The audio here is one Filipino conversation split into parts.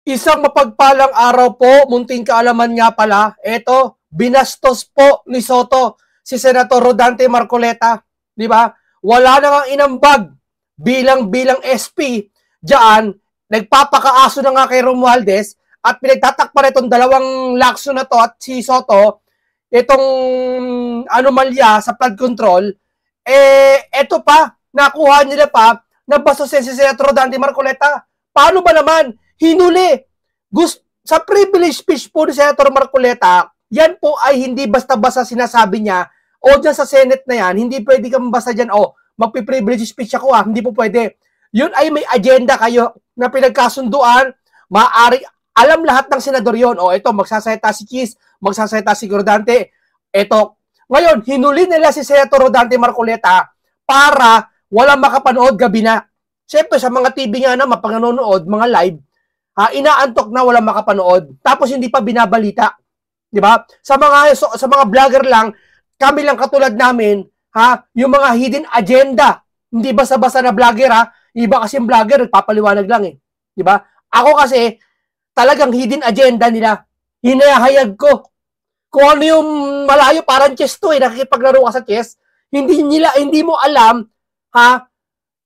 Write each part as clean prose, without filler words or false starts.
Isang mapagpalang araw po, munting kaalaman nga pala, eto, binastos po ni Soto si Senator Rodante Marcoleta, di ba? Wala na nga inambag bilang SP diyan, nagpapakaaso na nga kay Romualdez at pinagtatakpan itong dalawang lakso na to at si Soto, itong anomalya sa flood control, eto pa, nakuha nila pa na bastusin si Senator Rodante Marcoleta. Paano ba naman? Hinuli. Sa privilege speech po ni Senator Marcoleta, yan po ay hindi basta-basta sinasabi niya o dyan sa Senate na yan, hindi pwede ka basta dyan, magpi-privilege speech ako hindi po pwede. Yun ay may agenda kayo na pinagkasunduan, maaari, alam lahat ng senador yun. Ito, magsasayta si Cheese, magsasayta si Rodante. Ito, ngayon, hinuli nila si Senator Rodante Marcoleta para walang makapanood gabi na. Siyempre, sa mga TV nga na, mapanganonood, mga live, inaantok na walang makapanood. Tapos hindi pa binabalita. Di ba? Sa mga vlogger lang, kami lang katulad namin, yung mga hidden agenda. Hindi basta-basta na vlogger, Iba kasi yung vlogger, nagpapaliwanag lang Di ba? Ako kasi, talagang hidden agenda nila. Hinahayag ko. Kung ano yung malayo, parang chess to nakikipaglaro ka sa chess, hindi mo alam,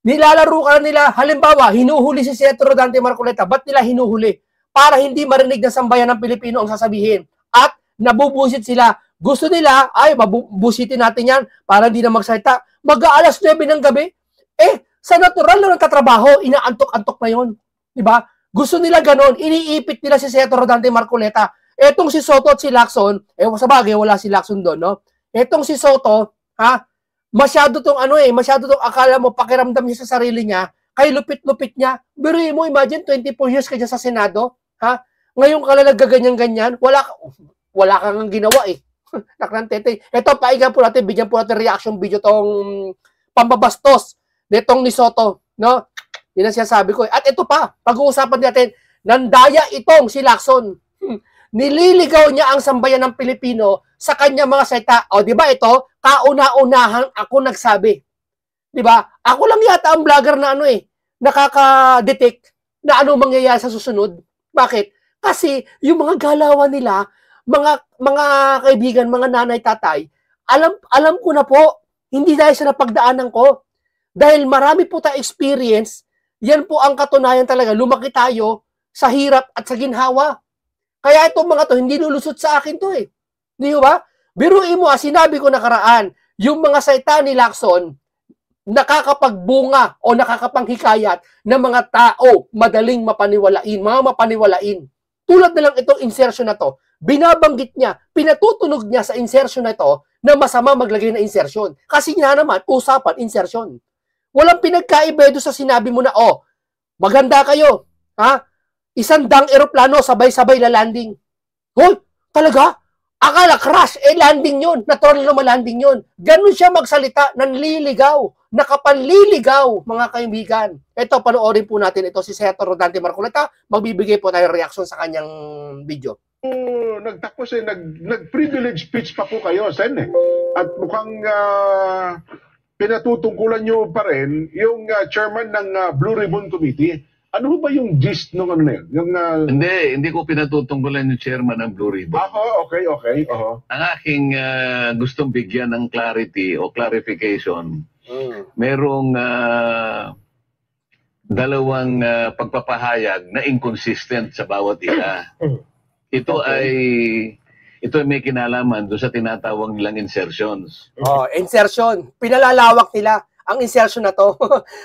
nilalaro ka na nila, halimbawa, hinuhuli si Senator Rodante Marcoleta. Ba't nila hinuhuli? Para hindi marinig ng sambayan ng Pilipino ang sasabihin. At nabubusit sila. Gusto nila, mabubusitin natin yan para hindi na magsalita. Mag-aalas 9 ng gabi. Sa natural na nagtatrabaho, inaantok-antok na yun. Diba? Gusto nila ganon. Iniipit nila si Senator Rodante Marcoleta. Etong si Soto at si Lacson, sa bagay, wala si Lacson doon, no? Etong si Soto, masyado tong akala mo pakiramdam niya sa sarili niya, kay lupit-lupit niya. Biruin mo, imagine 24 years ka dyan sa Senado, ngayon ka lang naggaganyan-ganyan, wala kang ginawa Nakrantete. Ito, paigan po natin, bigyan po natin reaction video tong pambabastos nitong ni Soto, no? Yun ang sinasabi ko. At ito pa, pag-uusapan natin, nandaya itong si Lacson. Nililigaw niya ang sambayan ng Pilipino sa kanya mga salita. Di ba ito? Kauna-unahan ako nagsabi. Di ba? Ako lang yata ang vlogger na nakaka-detect na ano mangyayari sa susunod. Bakit? Kasi yung mga galawan nila, mga kaibigan, mga nanay, tatay, alam ko na po, hindi dahil sa napagdaanan ko. Dahil marami po tayo experience, yan po ang katunayan talaga. Lumaki tayo sa hirap at sa ginhawa. Kaya itong mga to, hindi lulusot sa akin to Di ba? Biruin mo, sinabi ko nakaraan, yung mga salita ni Lacson, nakakapagbunga o nakakapanghikayat ng mga tao madaling mapaniwalain, mga mapaniwalain. Tulad na lang itong insertion na to, binabanggit niya, pinatutunog niya sa insertion na ito na masama maglagay na insertion. Kasi nga naman, usapan, insertion. Walang pinagkaiba doon sa sinabi mo na, maganda kayo, 100 eroplano, sabay-sabay lalanding. Hoy, talaga? Akala crash, landing yun. Natural na malanding yun. Ganun siya magsalita, nanliligaw, nakapanliligaw, mga kaibigan. Ito, panoorin po natin ito si Senator Rodante Marcoleta. Magbibigay po tayo reaction sa kanyang video. Nagtapos nag-privilege speech pa po kayo, Sen At mukhang pinatutungkulan nyo pa rin yung chairman ng Blue Ribbon Committee. Ano ba yung gist nung na yun? Hindi ko pinatutungkulan yung chairman ng Blue Ribbon. Okay. Ang aking gustong bigyan ng clarity o clarification, merong dalawang pagpapahayag na inconsistent sa bawat isa. Ito ay may kinalaman doon sa tinatawag nilang insertions. Insertion. Pinalalawak nila ang insertion na to.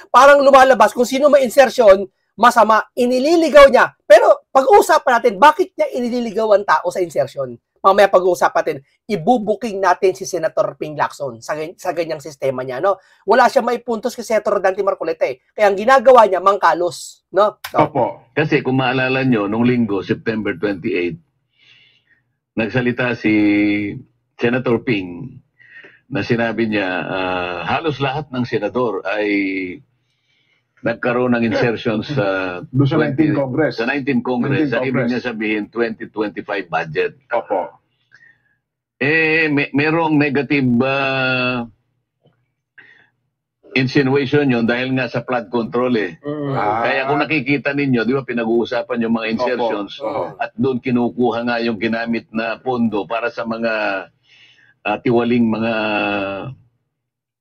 Parang lumalabas kung sino may insertion, masama, inililigaw niya. Pero pag-uusapan natin, bakit niya inililigaw ang tao sa insertion? Mamaya pag-uusapan natin, ibubuking natin si Senator Ping Lacson sa ganyang sistema niya. No? Wala siya may puntos kay Senator Rodante Marcoleta. Kaya ang ginagawa niya, mangkalos. No? Opo. Kasi kung maalala nyo, nung linggo, September 28, nagsalita si Senator Ping na sinabi niya, halos lahat ng senador ay nagkaroon ng insertions sa 19 Congress. Sa 19 Congress. Sa ibig niya sabihin, 2025 budget. Opo. Merong negative insinuation yun dahil nga sa flood control eh. Kaya kung nakikita ninyo, di ba pinag-uusapan yung mga insertions at doon kinukuha nga yung ginamit na pondo para sa mga tiwaling mga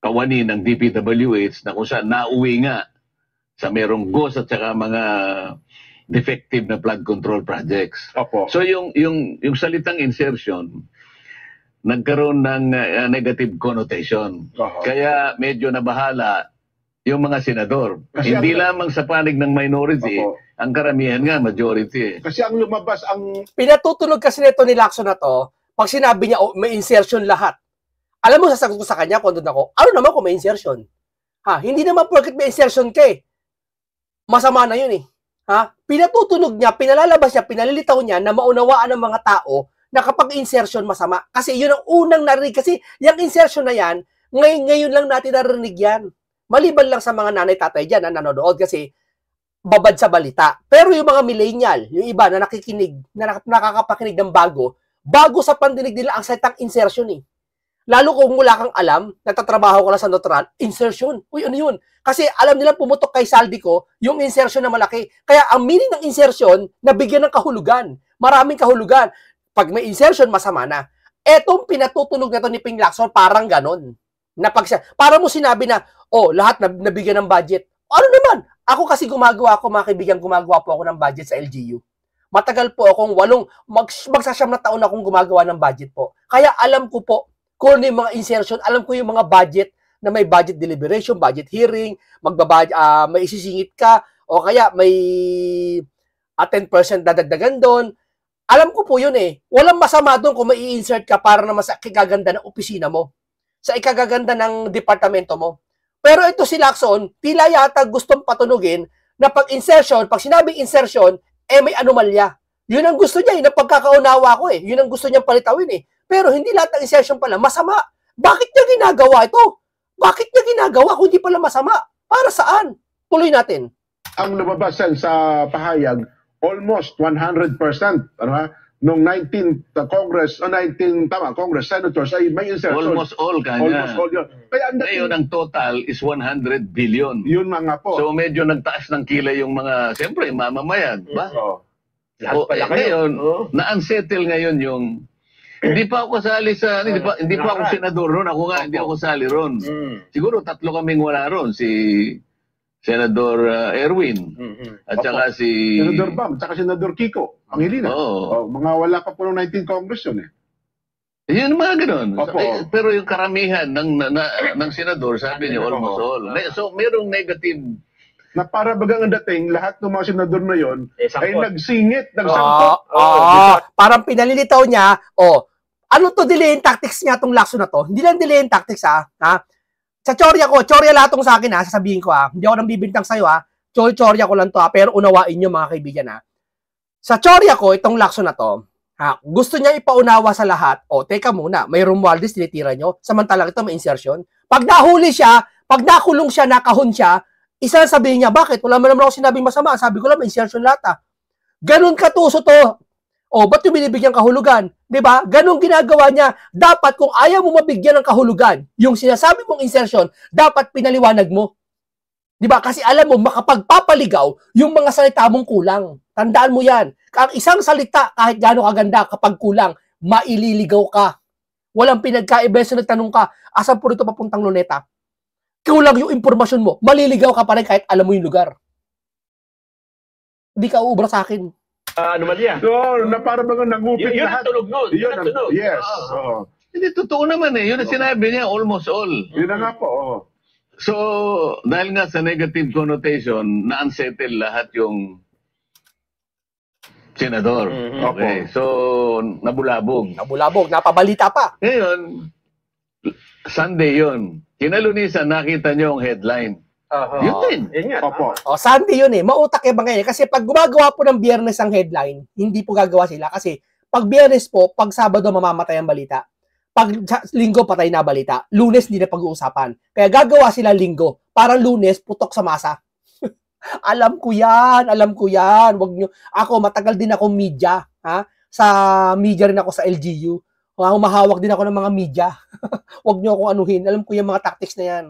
kawani ng DPWH na kung saan nauwi nga sa merong ghost at saka mga defective na flood control projects. So yung salitang insertion nagkaroon ng negative connotation. Kaya medyo nabahala yung mga senador. Kasi hindi lamang sa panig ng minority, ang karamihan nga majority. Kasi ang lumabas ang Pinatutunog kasi nito ni Lacson na to, pag sinabi niya, may insertion lahat. Alam mo, sasagot ko sa kanya, kung doon ako, ano naman kung may insertion? Hindi naman porket may insertion ka eh. Masama na yun eh. Pinatutunog niya, pinalalabas niya, pinalilitaw niya na maunawaan ng mga tao na kapag insertion masama. Kasi yun ang unang narinig. Kasi yung insertion na yan, ngayon lang natin narinig yan. Maliban lang sa mga nanay-tatay dyan na nanonood kasi babad sa balita. Pero yung mga millennial, yung iba na nakikinig, na nakakapakinig ng bago sa pandinig nila ang salitang insertion eh. Lalo kung wala kang alam, nagtatrabaho ko lang sa neutral, insertion. Uy, ano yun? Kasi alam nila pumutok kay saldi ko yung insertion na malaki. Kaya ang meaning ng insertion, nabigyan ng kahulugan. Maraming kahulugan. Pag may insertion, masama na. Etong pinatutunog na to ni Ping Lacson, parang ganon. Para mo sinabi na, lahat nabigyan ng budget. Ano naman? Ako kasi gumagawa mga kaibigan, gumagawa po ako ng budget sa LGU. Matagal po akong magsasyam na taon akong gumagawa ng budget po. Kaya alam ko po, kung ano yung mga insertion, alam ko yung mga budget na may budget deliberation, budget hearing, may isisingit ka, o kaya may 10% dadagdagan doon. Alam ko po yun eh. Walang masama doon kung may i-insert ka para naman sa ikagaganda ng opisina mo. Sa ikagaganda ng departamento mo. Pero ito si Lacson, tila yata gustong patunugin na pag sinabing insertion, may anomalya. Yun ang gusto niya, yun ang pagkakaunawa ko eh. Yun ang gusto niyang palitawin eh. Pero hindi lahat ng insertion pala masama. Bakit niya ginagawa ito? Bakit niya ginagawa kung hindi pala masama? Para saan? Tuloy natin. Ang lumabasan sa pahayag, almost 100%, nung 19th Congress, Congress Senators ay may insertion. Almost all kanya. Almost all yun. Kaya ngayon, ang total is 100 billion. Yun nga po. So medyo nagtaas ng kilay yung mga, siyempre, mamamayan. Ba? Lahat pala kayo. Ngayon, na-unsettle ngayon yung, hindi pa ako kasali sa, hindi pa ako senador ron. Ako nga, hindi ako kasali ron. Siguro 3 kaming wala ron. Si Senador Erwin. At saka si Senador Bam, at saka Senador Kiko Pangilinan. Mga wala pa po ng 19th Congress yun eh. Yun mga ganun. Pero yung karamihan ng senador, sabi niyo, almost all. So, merong negative na para bagang ang dating, lahat ng mga senador na yon ay nagsingit, nagsangkot. Parang pinalilitaw niya, ano to delaying tactics niya tong Lacson na to? Hindi lang delaying tactics ha? Sa tsorya lahat tong sa akin sasabihin ko hindi ako nang bibintang sa'yo tsorya ko lang to pero unawain niyo mga kaibigan Sa tsorya ko, itong Lacson na to, gusto niya ipaunawa sa lahat, teka muna, may Romualdez, tinitira nyo, samantalang ito may insertion. Pag nahuli siya, pag nakulong siya, nakahon siya, isa sabihin niya, bakit? Wala man naman ako sinabing masama. Sabi ko lang, may insertion lahat Ganun katuso to. Ba't yung binibigyan kahulugan? Diba? Ganun ginagawa niya. Dapat kung ayaw mo mabigyan ng kahulugan, yung sinasabi mong insertion, dapat pinaliwanag mo. Diba? Kasi alam mo, makapagpapaligaw yung mga salita mong kulang. Tandaan mo yan. Ang isang salita, kahit gaano kaganda, kapag kulang, maililigaw ka. Walang pinagkaiba sa nagtanong ka, asan po rito papuntang Luneta? Kulang yung impormasyon mo, maliligaw ka pa rin kahit alam mo yung lugar. Hindi ka uubra sa akin. Anomalya. So, na para bang nangupit Yun lahat. ang tunog nun. Yun ang tunog. Yes. Hindi, totoo naman Yun ang sinabi niya, almost all. Yun na nga po. So, dahil nga sa negative connotation, na-unsettle lahat yung senador. Okay. So, nabulabog. Napabalita pa. Ngayon, Sunday yun. Kinalunisan, nakita niyo ang headline. Yun din. Yun nga. Sunday yun mautak ba ngayon? Kasi pag gumagawa po ng Biyernes ang headline, hindi po gagawa sila. Kasi pag Biyernes po, pag Sabado mamamatay ang balita. Pag Linggo, patay na balita. Lunes, hindi na pag-uusapan. Kaya gagawa sila Linggo. Para Lunes, putok sa masa. Alam ko yan. Wag nyo. Ako, matagal din akong media. Sa media rin ako sa LGU. Humahawak din ako ng mga media. Wag nyo akong anuhin. Alam ko yung mga tactics na yan.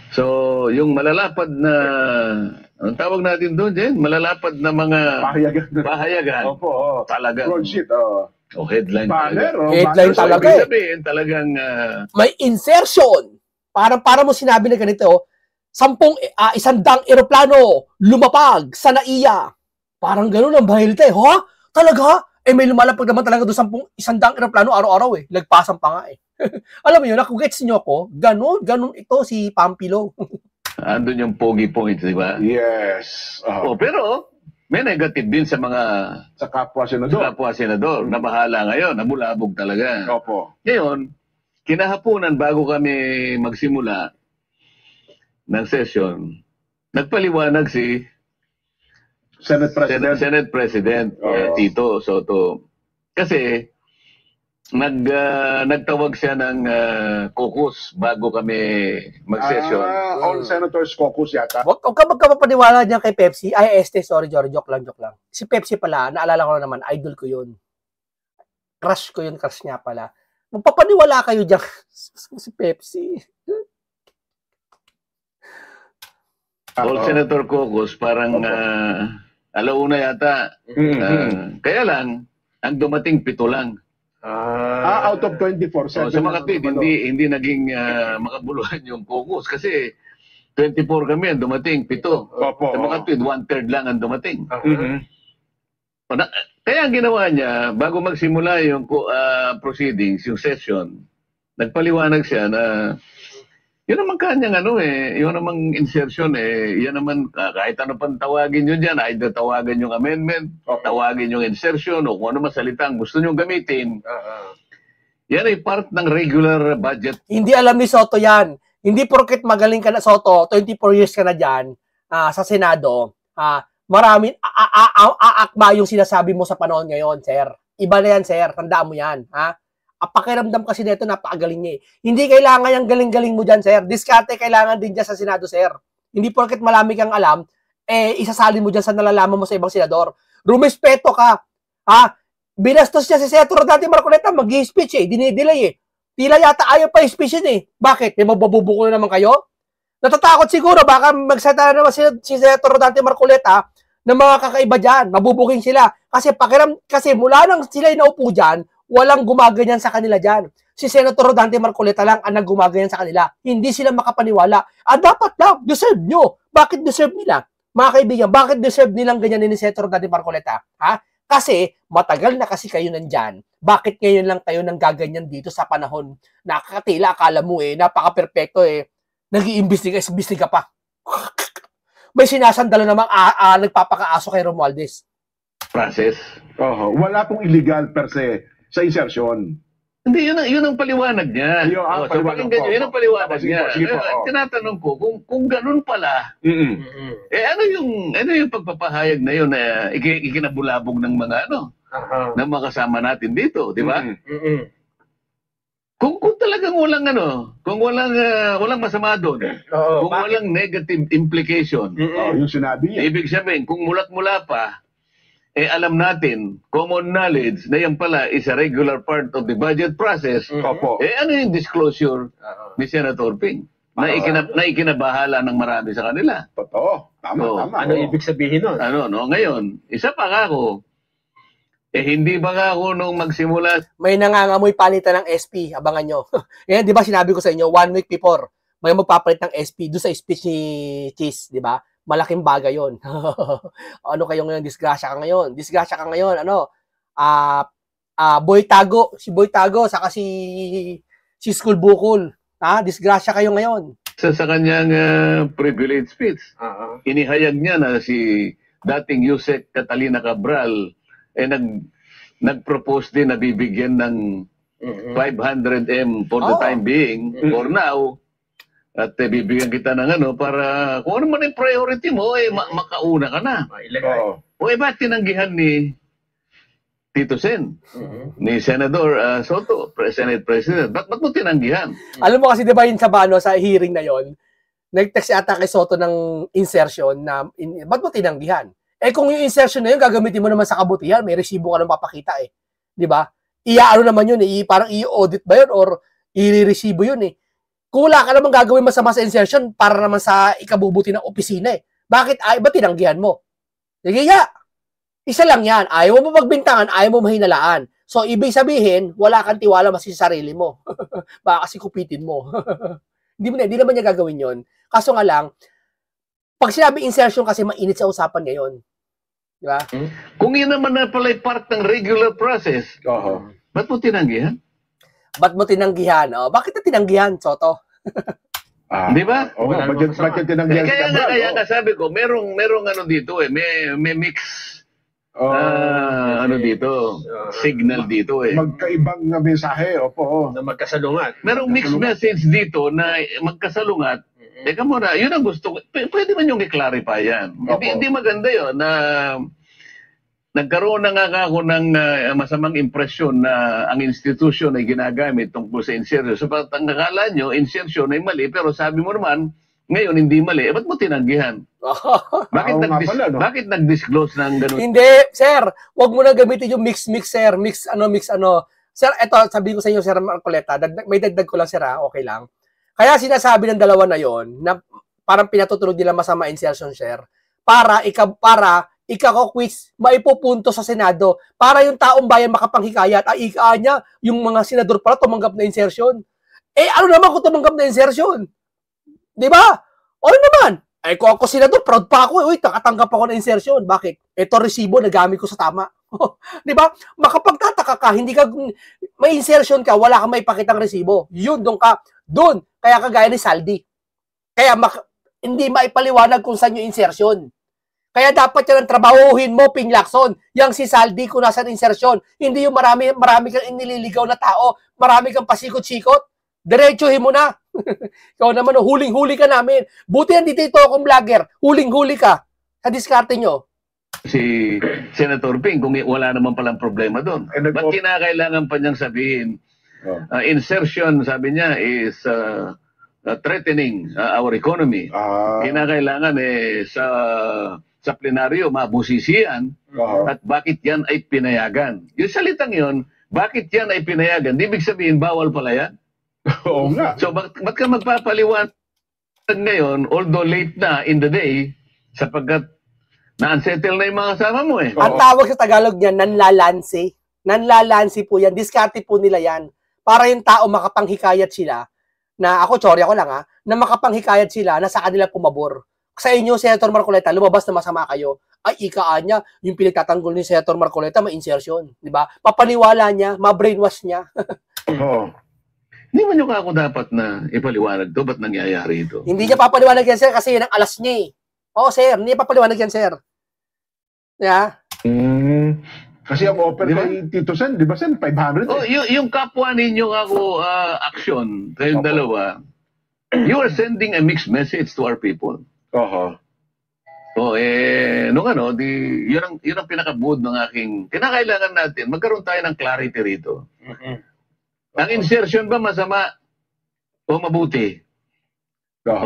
So, yung malalapad na, ang tawag natin doon, Jen? Malalapad na mga Pahayagan. pahayagan. Opo. Talaga. Broadsheet. O headline. Banner. Headline So, talaga ibig eh. sabihin, talagang May insertion. Para mo sinabi na ganito, 100 eroplano lumapag sa NAIA. Parang ganun ang bahilta eh. Ha? Talaga? Eh may lumalapag naman talaga doon 100 eroplano araw-araw eh. Lagpasan pa nga eh. Alam mo yun, kung gets nyo ako, ganun ito si Pampilo. andun yung pogi points, di ba? Yes. Pero, may negative din sa mga Sa kapwa senador. senador na bahala ngayon, nabulabog talaga. Opo. Ngayon, kinahaponan bago kami magsimula ng session, nagpaliwanag si Senate President. Senate President Tito Soto. Kasi nagtawag siya ng caucus bago kami mag-session. All Senators Caucus yata. Huwag ka magkapapaniwala niya kay Pepsi. Ay, sorry, joke lang. Si Pepsi pala, naalala ko na naman, idol ko yun. Crush ko yun, crush niya pala. Magpapaniwala kayo dyan. Si Pepsi. All Senator Caucus, parang alauna yata. Kaya lang, ang dumating 7 lang. Out of 24. Sa mga tweet, hindi naging makabuluhan yung caucus kasi 24 kami ang dumating, 7. Opo. Sa mga tweet, 1/3 lang ang dumating. Kaya ang ginawa niya, bago magsimula yung proceedings, yung session, nagpaliwanag siya na yun naman kanyang yun namang insertion yan naman kahit ano pang tawagin nyo dyan, either tawagan yung amendment, tawagin yung insertion, o kung ano man salitang gusto nyo gamitin. Yan ay part ng regular budget. Hindi alam ni Soto yan. Hindi porket magaling ka na, Soto, 24 years ka na dyan, sa Senado, marami, aakma yung sinasabi mo sa panahon ngayon, sir. Iba na yan, sir. Tandaan mo yan, ha? Pakiramdam kasi nito, napakagaling niya eh. Hindi kailangan yung galing-galing mo dyan, sir. Diskarte kailangan din dyan sa Senado, sir. Hindi porket malami kang alam, isasalin mo dyan sa nalalaman mo sa ibang senador. Rumespeto ka, ha? Binastos niya si Senator Dante Marcoleta, mag-i-speech dinidelay Tila yata ayaw pa i-speech yun Bakit? May mababubuko na naman kayo? Natatakot siguro, baka magsata naman si Senator Dante Marcoleta ng mga kakaiba dyan. Mabubuking sila. Kasi mula nang sila naupo dyan, walang gumaganyan sa kanila dyan. Si Senator Dante Marcoleta lang ang naggumaganyan sa kanila. Hindi sila makapaniwala. Dapat lang, deserve nyo. Bakit deserve nila? Mga kaibigan, bakit deserve nilang ganyan ni Senator Dante Marcoleta? Kasi matagal na kasi kayo nandyan. Bakit ngayon lang kayo nang gaganyan dito sa panahon? Nakakatila, akala mo napaka-perfecto nag-iimbestiga pa. May sinasandalo namang nagpapakaaso kay Romualdez. Process. Wala pong illegal per se sa insertion. Hindi, yun ang paliwanag niya. So, pakinggan nyo, yun ang paliwanag niya. Tinatanong ko, kung ganun pala, ano yung pagpapahayag na yun na ikinabulabog ng mga ng mga kasama natin dito, di ba? Kung talagang kung walang masama doon, kung walang negative implication, yung sinabi niya. ibig sabihin, kung mulat-mula pa, alam natin, common knowledge, na yan pala is a regular part of the budget process, ano yung disclosure ni Senator Ping? Na ikinabahala ng marami sa kanila. Totoo. Tama. Ano ibig sabihin nun? Ngayon, isa pa ako, hindi ba ako nung magsimula? May nangangamoy palitan ng SP, abangan nyo. Yan, di ba sinabi ko sa inyo, 1 week before, may magpapalit ng SP doon sa speech ni Cheese, di ba? Malaking bagay yon. Ano kayo ngayon? Disgrasya ka ngayon. Boy Tago. Si Boy Tago, saka si School Bukol. Disgrasya kayo ngayon. Sa kanyang privilege speech, inihayag niya na si dating Yusek Catalina Cabral nag-propose din na bibigyan ng 500M for the time being, for now. At bibigyan kita ng para kung ano man yung priority mo, makauna ka na. Ba't tinanggihan ni Tito Sen, ni Senador Soto, Senate President? Ba't mo tinanggihan? Alam mo kasi, di ba yun sa hearing na yon, nag-text ata kay Soto ng insertion na, ba't mo tinanggihan? Kung yung insertion na yun, gagamitin mo naman sa kabutihan, may resibo ka nang papakita Di ba? Naman yun parang i-audit ba yun or i-resibo yun Kung wala ka namang gagawin masama sa insertion para naman sa ikabubuti ng opisina eh. Bakit ba tinanggihan mo? Sige nga. Isa lang yan. Ayaw mo magbintangan, ayaw mo mahinalaan. So, ibig sabihin, wala kang tiwala mas sa sarili mo. Baka kasi kupitin mo. Hindi naman niya gagawin yon. Kaso nga lang, pag sinabi insertion kasi mainit sa usapan ngayon. Di ba? Kung yun naman na pala part ng regular process, ba't mo tinanggihan? Ba't mo tinanggihan? Oh, bakit na tinanggihan, Soto? Di ba? Oo, bakit tinanggihan si Cabral? Kaya sabi ko, merong ano dito eh, may mix ano dito, signal dito eh. Magkaibang mensahe, opo. Na magkasalungat. Merong mixed message dito na magkasalungat. Teka muna, yun ang gusto ko. Pwede man yung i-clarify yan. Hindi maganda yun na nagkaroon na nga ako ng masamang impresyon na ang institution ay ginagamit tungkol sa insertion. So, ang nakala nyo, insertion ay mali, pero sabi mo naman, ngayon hindi mali. Ba't mo tinanggihan? Bakit nag-disclose ng ganun? Hindi, sir. Huwag mo na gamitin yung mix, sir. Mix ano. Sir, eto, sabi ko sa inyo, Sir Marcoleta, may dagdag ko lang, sir, okay lang. Kaya sinasabi ng dalawa na yon na parang pinatutulog nila masama insertion, sir, para ikaw-quiz, maipupunto sa Senado, para yung taong bayan makapanghikayat, niya, yung mga senador pala tumanggap na insertion. Ano naman kung tumanggap na insertion? Di ba? Ano naman? Kung ako senador, proud pa ako. Uy, nakatanggap ako ng insertion. Bakit? Ito resibo, nagamit ko sa tama. Di ba? Makapagtataka ka, hindi ka, may insertion ka, wala kang maipakitang resibo. Yun, doon. Kaya kagaya ni Saldi. Kaya hindi maipaliwanag kung saan yung insertion. Kaya dapat yan ang trabahuhin mo, Ping Lacson. Yang si Saldi kung nasan insertion. Hindi yung marami kang inililigaw na tao, marami kang pasikot-sikot. Diretsuhin mo na. Ikaw naman, huling-huli ka namin. Buti yan dito akong vlogger. Huling-huli ka. Sa diskarte nyo. Si Senator Ping, kung wala naman palang problema doon. Ba't kinakailangan pa niyang sabihin? Insertion, sabi niya, is threatening our economy. Kinakailangan sa plenaryo, mabusisian. At bakit yan ay pinayagan? Yung salitang yun, bakit yan ay pinayagan? Ibig sabihin, bawal pala yan. Oo nga. So, ba't ka magpapaliwanag ngayon, although late na in the day, sapagkat na-unsettle na yung mga kasama mo eh. Ang tawag sa Tagalog niyan, nanlalansi. Nanlalansi po yan. Diskarte po nila yan. Para yung tao makapanghikayat sila, na ako, sorry ako lang na makapanghikayat sila na sa kanila pumabor. Sa inyo, Senator Marcoleta, lumabas na masama kayo. Ay, niya, yung pinagtatanggol ni Senator Marcoleta, may insertion. Di ba? Papaniwala niya, ma-brainwash niya. Oo. Hindi man yung ako dapat na ipaliwanag to, ba't nangyayari ito? Hindi niya papaliwanag yan, sir, kasi yan ang alas niya eh. Oo, sir, hindi niya papaliwanag yan, sir. Yeah. Kasi ang offer kay Tito Sen, di ba Sen, 500? Oh, yung kapwa ninyo ako action, kayong dalawa, you are sending a mixed message to our people. Yun ang pinakabuod ng aking, kinakailangan natin, magkaroon tayo ng clarity rito. Ang insertion ba masama o mabuti?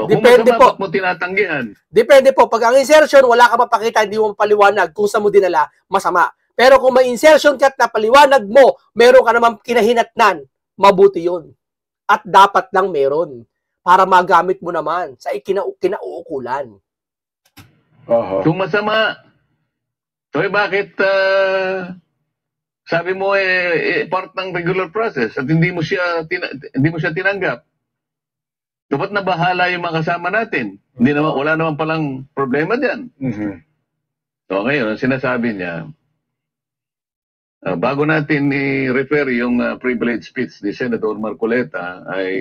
Depende po. Ba't mo tinatanggihan? Depende po. Pag ang insertion, wala ka mapakita, hindi mo mapaliwanag kung saan mo dinala, masama. Pero kung may insertion ka at napaliwanag mo, meron ka naman kinahinatnan, mabuti yun. At dapat lang meron. Para magamit mo naman sa kinauukulan. Kung masama, bakit sabi mo part ng regular process at hindi mo siya tinanggap? Dapat na bahala yung mga kasama natin. Wala naman palang problema diyan. So ngayon, sinasabi niya, bago natin i-refer yung privilege speech ni Senator Marcoleta, ay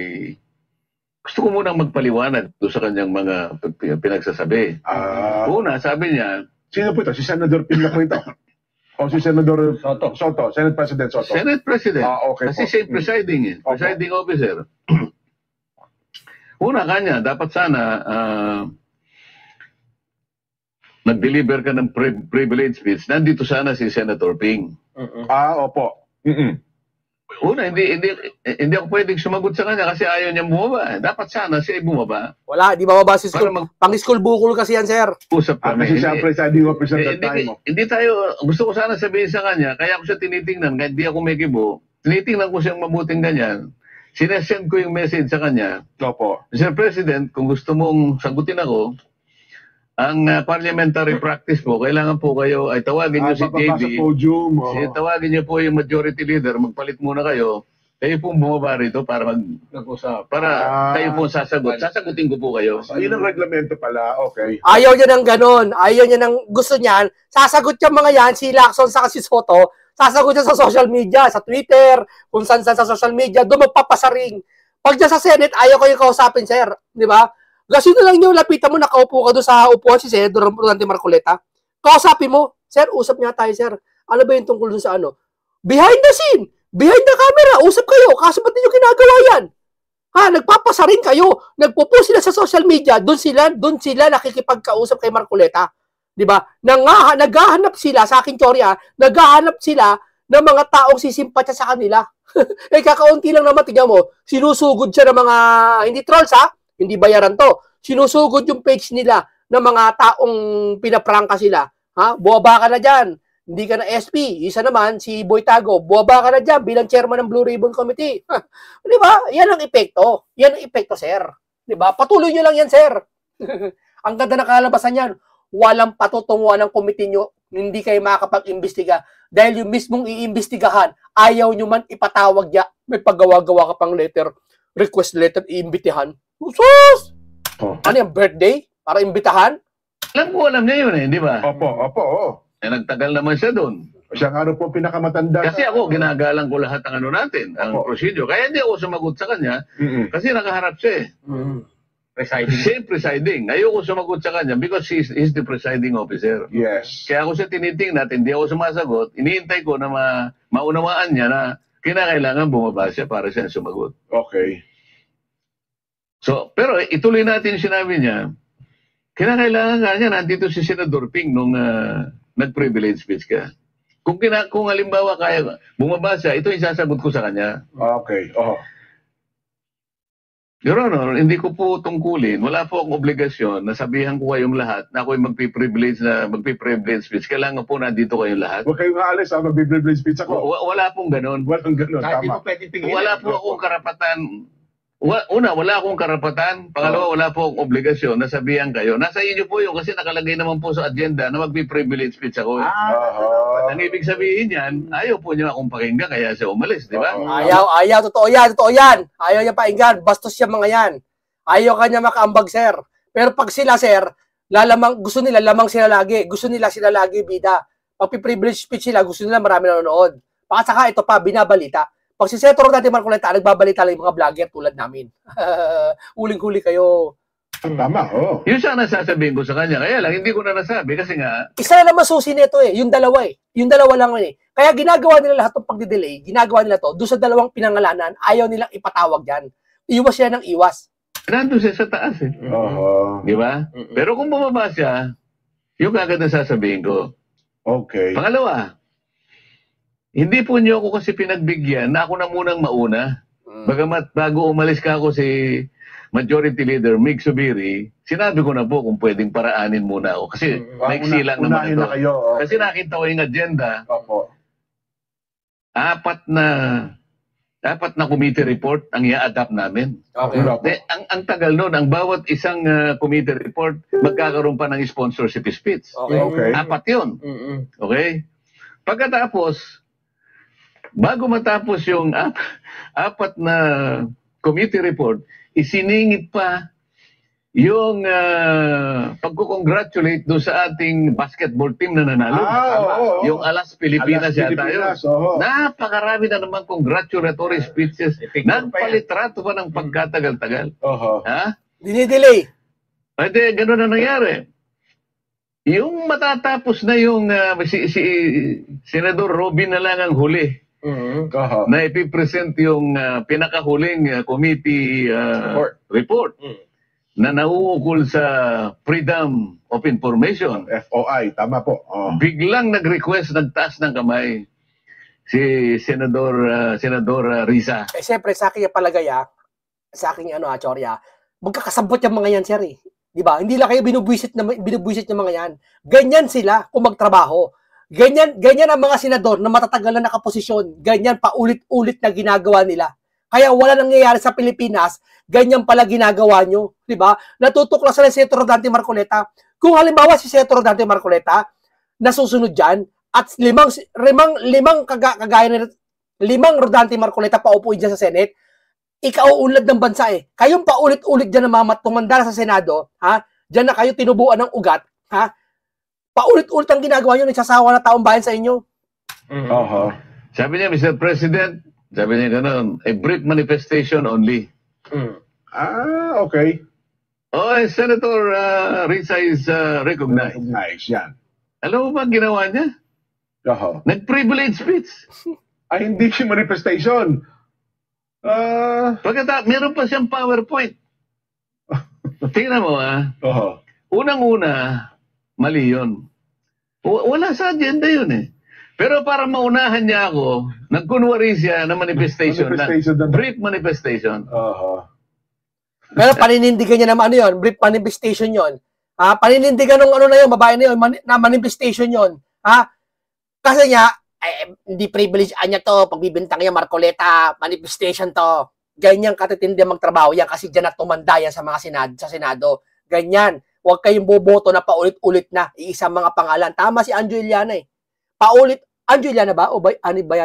gusto ko munang magpaliwanag doon sa kanyang mga pinagsasabi. Una, sabi niya, sino po ito? Si Senator Ping na po ito? O si Senator Soto? Senate President Soto? Senate President. Okay kasi siya presiding presiding officer. Una kanya, dapat sana nag-deliver ka ng privilege speech. Nandito sana si Senator Ping. Opo. Una, hindi ako pwedeng sumagot sa kanya kasi ayaw niya bumaba. Dapat sana siya ay bumaba. Wala, di bababa si school. Pang-school bukol kasi yan, sir. Usap kami. Kasi siya presiding officer that time. Hindi tayo, gusto ko sana sabihin sa kanya, kaya ako siya tinitingnan, kahit di ako may kibo, tinitingnan ko siyang mabuting ganyan. sinesend ko yung message sa kanya, Opo. Mr. President, kung gusto mong sagutin ako, ang parliamentary practice po, kailangan po kayo ay tawagin nyo si Bababa sa JB, podium. tawagin nyo po yung majority leader, magpalit muna kayo, kayo pong bumaba rito para mag-usap, para kayo po sasagot. Sasagutin ko po kayo. Ayun ang reglamento pala, okay. Ayaw niya ng ganun. Ayaw niya ng gusto niyan. Sasagot yung mga yan, si Lacson sa si Soto, sasagot niya sa social media, sa Twitter, kung saan sa social media, doon magpapasaring. Pag dyan sa Senate, ayaw ko yung kausapin, sir. Di ba? Kasi na lang niyo, lapitan mo, nakaupo ka doon sa upuan si Senador Rodante Marcoleta. Kausapin mo, sir, usap nga tayo, sir. Ano ba yung tungkol doon sa ano? Behind the scene, behind the camera, usap kayo. Kaso ba't niyo ginagawa yan? Ha, nagpapasaring kayo. Nagpo-post sila sa social media, doon sila nakikipagkausap kay Marcoleta. 'Di ba? Naghahanap sila sa aking teorya, naghahanap sila ng mga taong sisimpatya sa kanila. Eh kakaunti lang naman, tingnan mo, sinusugod siya ng mga hindi trolls ha, hindi bayaran to. Sinusugod yung page nila ng mga taong pinaprangka sila. Ha? Buwaba ka na diyan. Hindi ka na SP. Isa naman si Boy Tago, buwaba ka na diyan bilang chairman ng Blue Ribbon Committee. 'Di ba? Yan ang epekto. Yan ang epekto, sir. 'Di ba? Patuloy niyo lang yan, sir. Ang ganda ng kalabasan yan. Walang patutunguhan ng committee nyo, hindi kayo makakapag-imbestiga dahil yung mismong iimbestigahan, ayaw nyo man ipatawag niya, may paggawa-gawa ka pang letter, request letter, iimbitihan. Sus! Ano yung birthday? Para imbitahan? Alam niya yun di ba? Opo. Nagtagal naman siya doon. Siya nga po pinakamatanda. Kasi ako, ginagalang ko lahat ng ano natin, ang procedure. Kaya hindi ako sumagot sa kanya, kasi nakaharap siya Presiding. Siya presiding. Ayoko sumagot sa kanya because he's the presiding officer. Yes. Kaya ako siya tinitingnan, hindi ako sumasagot. Iniintay ko na maunawaan niya na kinakailangan bumaba siya para siya sumagot. Okay. So, pero ituloy natin yung sinabi niya, kinakailangan nga niya, nandito si Senador Ping nung nag-privilege speech ka. Kung halimbawa kaya bumaba siya, ito yung sasagot ko sa kanya. Okay. Your Honor, hindi ko po tungkulin. Wala po akong obligasyon na sabihan ko kayong lahat na ako'y magpiprivilege speech. Kailangan po nandito kayong lahat. Huwag kayong aalis, mag-privilege speech ako. Wala pong ganun. Walang ganun, Kahit di tama. mo pwedeng tingin. Wala po akong karapatan. Wala akong karapatan. Pangalawa, wala po akong obligasyon na sabihan kayo. Nasa inyo po yun kasi nakalagay naman po sa agenda na magpiprivilege speech ako. Ang ibig sabihin yan, ayaw po niyo akong pakinggan kaya siya umalis, di ba? Ayaw. Totoo yan. Ayaw niya painggan. Bastos yung mga yan. Ayaw kanya makaambag, sir. Pero pag sila, sir, gusto nila lamang sila lagi. Gusto nila sila lagi, bida. Pag privilege speech sila, gusto nila marami nanonood. Saka ito pa, binabalita. Pag si Senator Rodante Marcoleta, nagbabalita lang yung mga vlogger tulad namin. Uling-huli kayo. Tama, Yun sana sasabihin ko sa kanya. Kaya lang, hindi ko na nasabi kasi nga... Isa na naman susi nito Yung dalawa Yung dalawa lang Kaya ginagawa nila lahat ng pagdidelay, ginagawa nila to, doon sa dalawang pinangalanan, ayaw nilang ipatawag yan. Iwas siya ng iwas. Nandun siya sa taas Di ba? Pero kung bumaba siya, yung agad na sasabihin ko. Okay. Pangalawa, hindi po niyo ako kasi pinagbigyan na ako na munang mauna. Bagamat bago umalis ka ako si Majority Leader Mig Subiri, sinabi ko na po kung pwedeng paraanin muna ako. Kasi maiksi lang naman ito. Na kayo, okay. Kasi nakita ko yung agenda, Opo. apat na committee report ang i-adapt namin. Okay. Ang tagal nun, ang bawat isang committee report, magkakaroon pa ng sponsorship speech. Okay. Apat yun. Okay? Pagkatapos, bago matapos yung apat na committee report, isiningit pa yung pagkukongratulate doon sa ating basketball team na nanalo. Yung Alas Pilipinas yata yun. Napakarami na naman congratulatory speeches. Nagpalitrato pa ng pagkatagal-tagal. Ha? Dinidelay. Pwede, gano'n na nangyari. Yung matatapos na yung si Senador Robin na lang ang huli. Na ipipresent yung pinakahuling committee report na nauukol sa Freedom of Information. FOI, tama po. Biglang nag-request, nagtaas ng kamay si Senador Risa. Siyempre, sa aking palagay, sa aking Chorya, magkakasabot yung mga yan, sir. Di ba? Hindi lang kayo binubwisit ng mga yan. Ganyan sila kung magtrabaho. Ganyan ang mga senador na matatagal na nakaposisyon. Ganyan paulit-ulit na ginagawa nila. Kaya wala nangyayari sa Pilipinas, ganyan pala ginagawa nyo. Di ba? Natutuklasan ng Senator Rodante Marcoleta. Kung halimbawa si Senator Rodante Marcoleta, nasusunod dyan, at limang Rodante Marcoleta paupuin dyan sa Senate, ikauunlad ng bansa eh. Kayong paulit-ulit dyan na tumanda sa Senado, ha? Dyan na kayo tinubuan ng ugat, ha? Paulit-ulit ang ginagawa nyo, nagsasawa na taong bayan sa inyo. Sabi niya, Mr. President, sabi niya gano'n, a brief manifestation only. Okay. Oh, Senator Risa is recognized. Nice, yan. Alam mo ba ang ginawa niya? Nag-privilege speech. Ay, hindi siya manifestation. Meron pa siyang PowerPoint. Tingnan mo unang-una, mali yun. Wala sa agenda yun eh. Pero para maunahan niya ako, nagkunwari siya na manifestation lang. Brief manifestation. Pero paninindigan niya naman ano yun, brief manifestation yun. Paninindigan ng ano na yun, babae na yun, na manifestation yun. Kasi niya, hindi privilege niya to, pagbibintang niya, Marcoleta, manifestation to. Ganyan katitindi magtrabaho yan kasi dyan na tumanda yan sa mga sa Senado. Ganyan. Huwag kayong boboto na paulit-ulit na iisang mga pangalan. Tama si Anjo Iliana eh. Anjo Iliana ba? O Bayani ba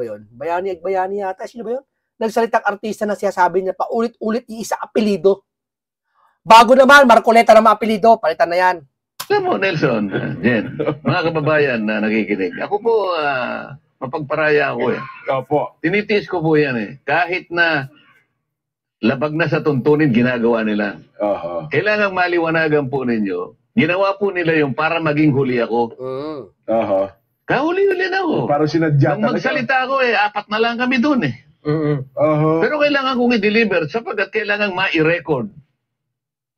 yun? Bayani yata. Sino ba yun? Nagsalitang artista na siya sabi niya paulit-ulit iisa apelido. Bago naman, Marcoleta na mga apelido. Palitan na yan. Alam mo, Nelson, Jen, mga kababayan na nakikinig, ako po, mapagparaya ako eh. Opo. Tinitiis ko po yan eh. Kahit na labag na sa tuntunin, ginagawa nila. Kailangang maliwanagan po ninyo. Ginawa po nila yung para maging huli ako. Kahuli-huli na ako. Parang sinadya. Nung magsalita ako eh, 4 na lang kami dun eh. Pero kailangan kong i-deliver sapagkat kailangan ma-i-record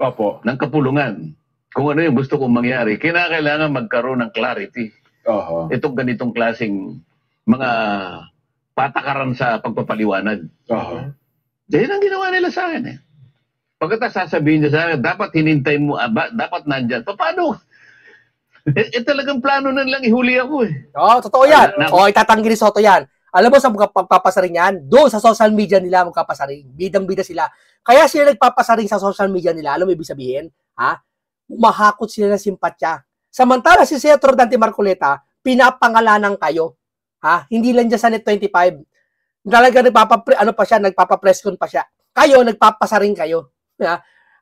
ng kapulungan kung ano yung gusto kong mangyari. Kailangan magkaroon ng clarity. Itong ganitong klaseng mga patakaran sa pagpapaliwanag. Dahil ang ginawa nila sa akin eh. Pagkatapos sasabihin niya sa akin, dapat hinintay mo, dapat nandyan. Paano? Talagang plano na nilang ihuli ako eh. Totoo yan. Itatanggi ni Soto yan. Alam mo sa pagpapasaring yan? Doon sa social media nila magpapasaring. Bidang-bida sila. Kaya sila nagpapasaring sa social media nila. Alam mo ibig sabihin? Umahakot sila ng simpatya. Samantala si Senator Dante Marcoleta, pinapangalanan kayo. Hindi lang dyan sa Net 25. Talaga nagpapa-presscon pa siya. Kayo, nagpapasaring kayo.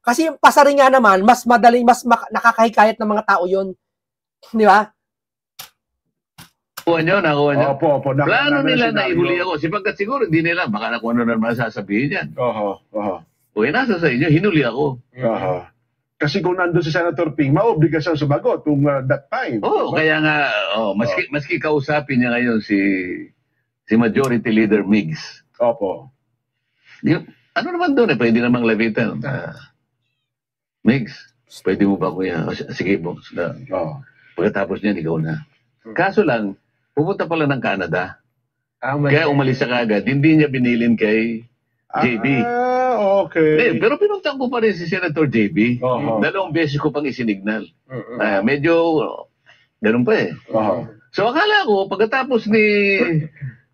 Kasi yung pasaring nga naman, mas madaling, nakakahikayat ng mga tao yon. Di ba? Nakuha nyo? Opo. Plano nila na ihuli ako. Sipagkat siguro hindi nila, baka na kung ano naman sasabihin yan. Nasa sa inyo, hinuli ako. Kasi kung nandun si Senator Ping, maobligasyon sumagot kung that time. Kaya nga, maski kausapin niya ngayon si Majority Leader Migs. Ano naman doon eh, pwede namang labitan. Migs, pwede mo ba kuya? Sige po. Pagkatapos niyan, ikaw na. Kaso lang, pupunta pala ng Canada. Kaya umalis siya kagad. Hindi niya binilin kay JB. Okay. Pero pinuntan ko pa rin si Senator JB. 2 beses ko pang isinignal. Medyo, ganun pa eh. So akala ko, pagkatapos ni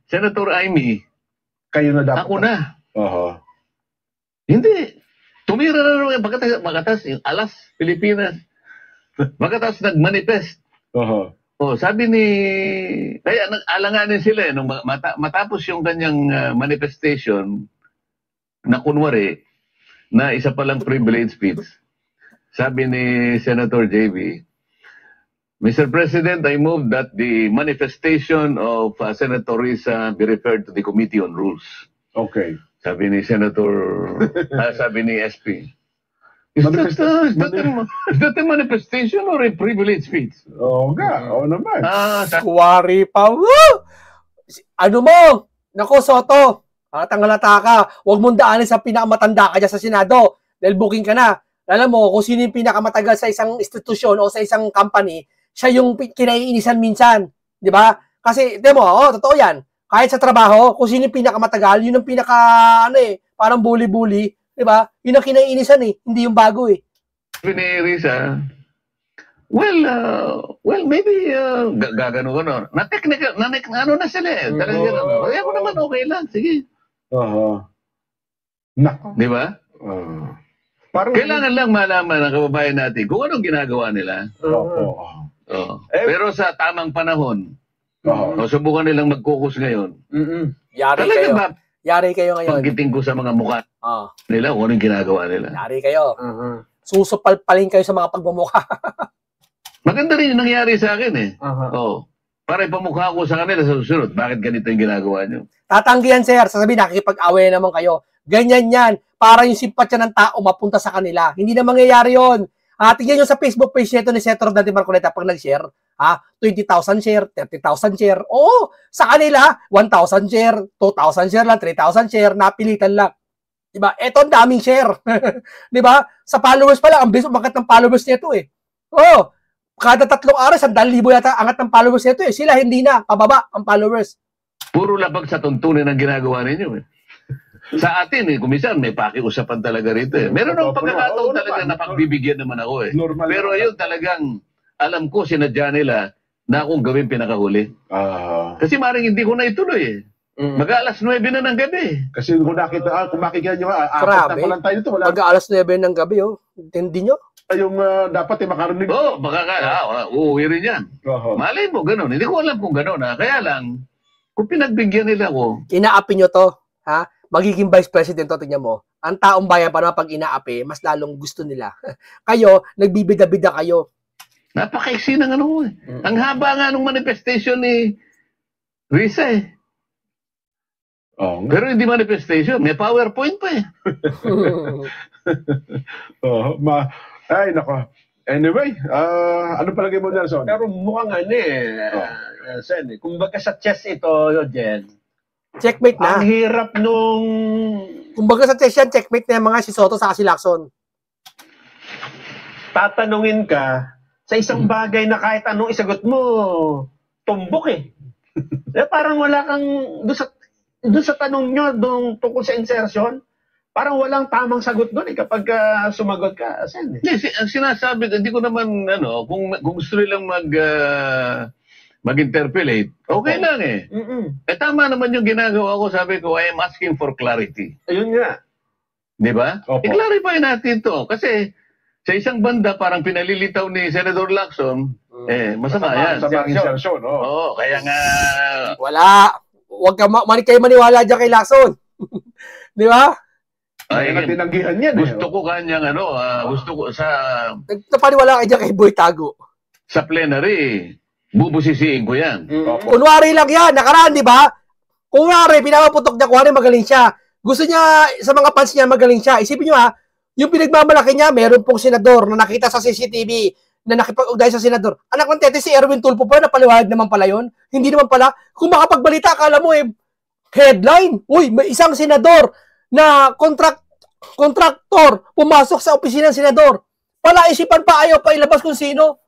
Senator Amy, kayo na dapat. ako na. Hindi. Tumira na naman. Pagkatas, alas, Pilipinas. Pagkatas nag-manifest. Sabi ni... Kaya alanganin sila eh. Nung matapos yung kanyang manifestation na kunwari na isa palang privilege speech, sabi ni Senator JB, Mr. President, I move that the manifestation of Senator Risa be referred to the Committee on Rules. Okay. Sabi ni Senator, sabi ni SP, is that a manifestation or a privilege speech? Naman. Kuwari pa. Ano mo? Nako, Soto. Tanggalata ka. Huwag mong daanin sa pinakamatanda ka dyan sa Senado. Dahil booking ka na. Alam mo, kung sino yung pinakamatagal sa isang institusyon o sa isang company, siya yung kinaiinisan minsan. Di ba? Kasi, di mo, totoo yan. Kahit sa trabaho, kung sino yung pinakamatagal, yun yung parang bully-bully. Di ba? Yun ang kinaiinisan eh. Hindi yung bago eh. Sabi ni Risa, maybe gagano. Na technical, ano na sila eh. Talaga, ako naman okay lang. Sige. Nako. Di ba? Parang Kailangan lang malaman ng kababayan natin kung anong ginagawa nila. Opo. Pero sa tamang panahon, subukan nilang mag-focus ngayon. Yari Talaga kayo. ba, Yari kayo ngayon. pagkiting ko sa mga mukha Ah, nila kung anong ginagawa nila. yari kayo. Susupalpalin kayo sa mga pagmumukha. Maganda rin yung nangyari sa akin eh. Para ipamukha ko sa kanila sa susunod, bakit ganito yung ginagawa nyo? Tatanggihan, sir. Sasabihin, nakikipag-away naman kayo. Ganyan yan. Para yung simpatya ng tao mapunta sa kanila. Hindi na mangyayari yun. Tingnan nyo sa Facebook page nito ni Senator Dante Marcoleta pag nag-share. 20,000 share, 30,000 share. Oo, sa kanila, 1,000 share, 2,000 share lang, 3,000 share, napilitan lang. Diba? Eto ang daming share. Diba? Sa followers pa lang, ang bilis umakat ng followers nito eh. Oo, kada 3 araw, 100,000 yata angat ng followers nito eh. Sila hindi na, pababa ang followers. Puro labag sa tuntunin ang ginagawa ninyo eh. Sa atin eh, kumisan may pakiusapan talaga rito eh. Meron akong pagkakataon talaga na pagbibigyan naman ako eh. Pero ayun talagang, alam ko sinadya nila na akong gawin pinakahuli. Kasi maring hindi ko na ituloy eh. Mag-alas 9 na ng gabi. Kasi kung makikita nyo, apat na pa lang tayo dito. Mag-alas 9 ng gabi, oh. Hindi nyo? Yung dapat makarinig. Oo, uuwi rin yan. Malay mo, gano'n. Hindi ko alam kung gano'n ha. Kaya lang, kung pinagbigyan nila ko. Inaapi nyo to, ha? Magiging vice president to, tingnan mo. Ang taong bayan pa naman pag inaapi, mas lalong gusto nila. Kayo, nagbibida-bida kayo. Napakaiksi ng ano eh. Ang haba nga ng manifestation ni Risa eh. Pero hindi manifestation, may PowerPoint pa eh. Ay, nako. Anyway, ano palagay mo, Nelson? Pero mukhang Sen, kumbaga sa chess ito, Jen. Checkmate na. Ang hirap nung... Kumbaga sa chess yan, checkmate na yung mga si Soto sa si Lacson. Tatanungin ka sa isang bagay na kahit anong isagot mo, tumbok eh. Parang wala kang... Doon sa tanong nyo, tungkol sa insertion, parang walang tamang sagot doon eh, kapag sumagot ka, Sen. Yes, ang sinasabi, hindi ko naman, kung gusto nilang mag-interpolate, okay lang eh. Tama naman yung ginagawa ko, sabi ko, I am asking for clarity. Ayun nga. Di ba? I-clarify natin to. Kasi, sa isang banda, parang pinalilitaw ni Senator Lacson, masama yan. Masama ang insertion, Oo, kaya nga... Wala. Huwag kayo maniwala dyan kay Lacson. Di ba? Ay, tinanggihan yan. Gusto ko kanyang gusto ko sa... Napaniwala kayo dyan kay Boy Tago. Sa plenary, bubusisiin ko yan. Kunwari lang yan, nakaraan, di ba? Kunwari, pinapaputok niya, kunwari magaling siya. Gusto niya, sa mga fans niya, magaling siya. Isipin niyo yung pinagmamalaki niya, meron pong senador na nakita sa CCTV na nakipag-ugnayan sa senador. Anak ng tete, si Erwin Tulfo pa, napaliwanag naman pala yun. Hindi naman pala. Kung makapagbalita, akala mo headline. Uy, may isang senador na kontraktor pumasok sa opisina ng senador. Palaisipan pa, ayaw pa ilabas kung sino.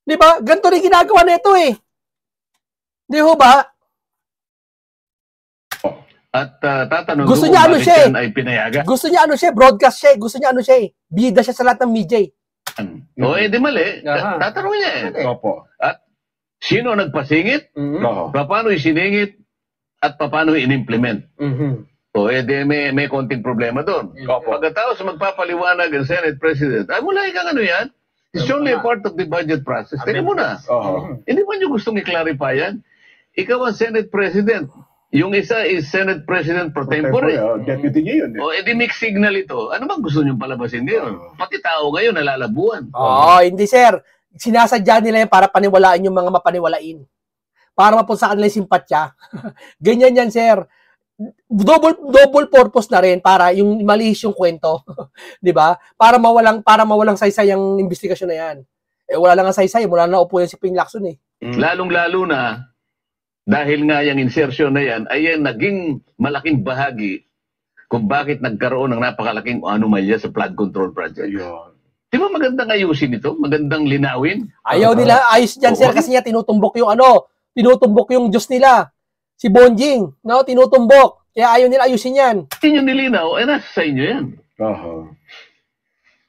Di ba? Ganito rin ginagawa nito eh. Di ho ba? At tatanong gusto niya siya ay pinayagan. Gusto niya broadcast siya. Gusto niya bida siya sa lahat ng media. O, di mali. Tatanong niya eh. Opo. At sino nagpasingit? Paano isiningit? At paano in-implement? O, may konting problema doon. Pagkatapos magpapaliwanag ang Senate President, wala kang yan. It's only a part of the budget process. Teka muna. Hindi ba nyo gustong i-clarify yan? Ikaw ang Senate President. Yung isa is Senate President pro tempore. Deputy niya yun. O, edi mixed signal ito. Ano bang gusto nyo palabasin ngayon? Pati tao ngayon nalalabuan. Hindi sir. Sinasadya nila yan para paniwalaan yung mga mapaniwalain. Para mapunta sa kanila yung simpatya. Ganyan yan sir. Double purpose na rin para yung malihis yung kwento. 'Di ba? Para mawalang saysay ang investigasyon na yan. Wala lang ang saysay, wala na upo yan si Ping Lacson eh. Lalong-lalo na dahil nga yung insertion na yan ay naging malaking bahagi kung bakit nagkaroon ng napakalaking anomalya sa flood control project. Di ba magandang ayusin ito? Magandang linawin? Ayaw nila ayos dyan sir kasi niya tinutumbok yung Diyos nila. Si Bonjing, tinutumbok. Kaya ayaw nila ayusin yan. Hindi nyo nilinaw, nasa sa inyo yan.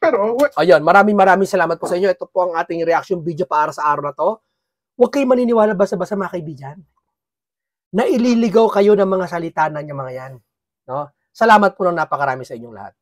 Pero, ayun, maraming salamat po sa inyo. Ito po ang ating reaction video para sa araw na to. Huwag kayo maniniwala basta-basta mga kaibigan. Na ililigaw kayo ng mga salita ng mga yan. No? Salamat po ng napakarami sa inyong lahat.